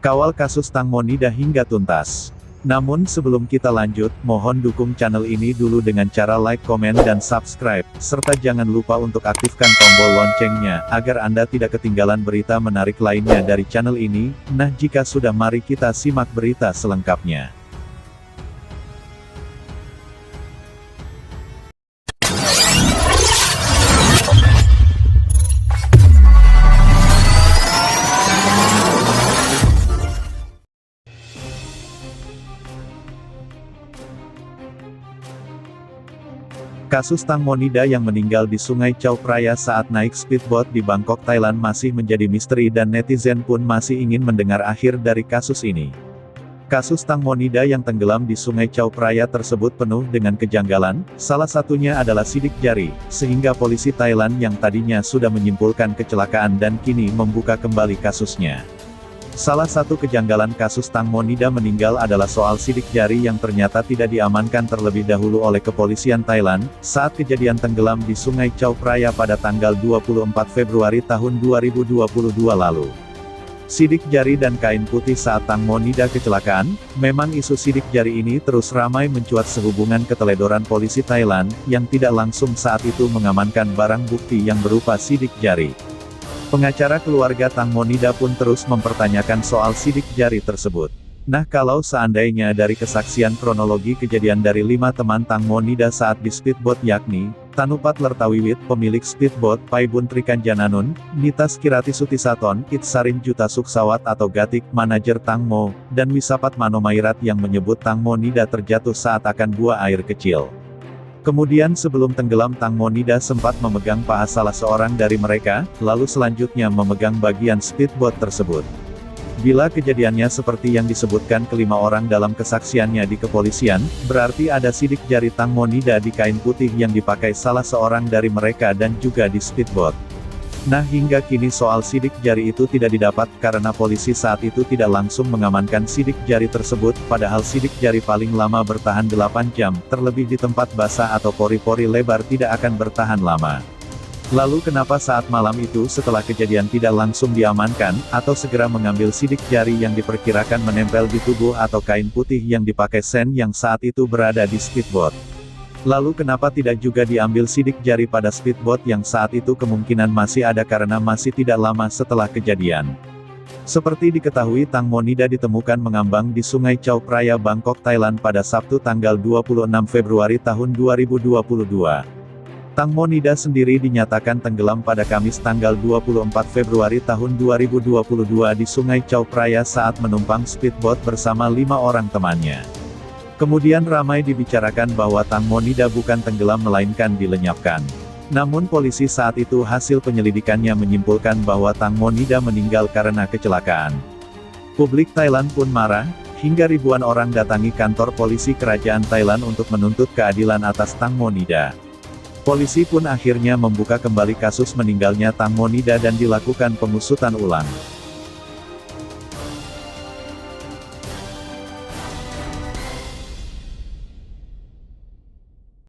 Kawal kasus Tang Monida hingga tuntas. Namun sebelum kita lanjut, mohon dukung channel ini dulu dengan cara like, komen, dan subscribe, serta jangan lupa untuk aktifkan tombol loncengnya, agar Anda tidak ketinggalan berita menarik lainnya dari channel ini. Nah, jika sudah, mari kita simak berita selengkapnya. Kasus Tang Monida yang meninggal di Sungai Chao Phraya saat naik speedboat di Bangkok, Thailand masih menjadi misteri dan netizen pun masih ingin mendengar akhir dari kasus ini. Kasus Tang Monida yang tenggelam di Sungai Chao Phraya tersebut penuh dengan kejanggalan, salah satunya adalah sidik jari, sehingga polisi Thailand yang tadinya sudah menyimpulkan kecelakaan dan kini membuka kembali kasusnya. Salah satu kejanggalan kasus Tang Monida meninggal adalah soal sidik jari yang ternyata tidak diamankan terlebih dahulu oleh kepolisian Thailand, saat kejadian tenggelam di Sungai Chao Phraya pada tanggal 24 Februari tahun 2022 lalu. Sidik jari dan kain putih saat Tang Monida kecelakaan, memang isu sidik jari ini terus ramai mencuat sehubungan keteledoran polisi Thailand, yang tidak langsung saat itu mengamankan barang bukti yang berupa sidik jari. Pengacara keluarga Tang Monida pun terus mempertanyakan soal sidik jari tersebut. Nah, kalau seandainya dari kesaksian kronologi kejadian dari 5 teman Tang Monida saat di speedboat, yakni Tanupat Lertawiwit, pemilik speedboat, Paibun Trikanjananun, Nitas Kirati Sutisaton, Itsarin Juta Suksawat atau Gatik, manajer Tang Mo, dan Wisapat Manomairat yang menyebut Tang Monida terjatuh saat akan buah air kecil. Kemudian sebelum tenggelam Tang Monida sempat memegang paha salah seorang dari mereka, lalu selanjutnya memegang bagian speedboat tersebut. Bila kejadiannya seperti yang disebutkan kelima orang dalam kesaksiannya di kepolisian, berarti ada sidik jari Tang Monida di kain putih yang dipakai salah seorang dari mereka dan juga di speedboat. Nah, hingga kini soal sidik jari itu tidak didapat karena polisi saat itu tidak langsung mengamankan sidik jari tersebut, padahal sidik jari paling lama bertahan 8 jam, terlebih di tempat basah atau pori-pori lebar tidak akan bertahan lama. Lalu kenapa saat malam itu setelah kejadian tidak langsung diamankan, atau segera mengambil sidik jari yang diperkirakan menempel di tubuh atau kain putih yang dipakai Sen yang saat itu berada di speedboat? Lalu kenapa tidak juga diambil sidik jari pada speedboat yang saat itu kemungkinan masih ada karena masih tidak lama setelah kejadian? Seperti diketahui, Tang Monida ditemukan mengambang di Sungai Chao Phraya, Bangkok, Thailand pada Sabtu tanggal 26 Februari tahun 2022. Tang Monida sendiri dinyatakan tenggelam pada Kamis tanggal 24 Februari tahun 2022 di Sungai Chao Phraya saat menumpang speedboat bersama 5 orang temannya. Kemudian ramai dibicarakan bahwa Tang Monida bukan tenggelam melainkan dilenyapkan. Namun polisi saat itu hasil penyelidikannya menyimpulkan bahwa Tang Monida meninggal karena kecelakaan. Publik Thailand pun marah, hingga ribuan orang datangi kantor polisi kerajaan Thailand untuk menuntut keadilan atas Tang Monida. Polisi pun akhirnya membuka kembali kasus meninggalnya Tang Monida dan dilakukan pengusutan ulang.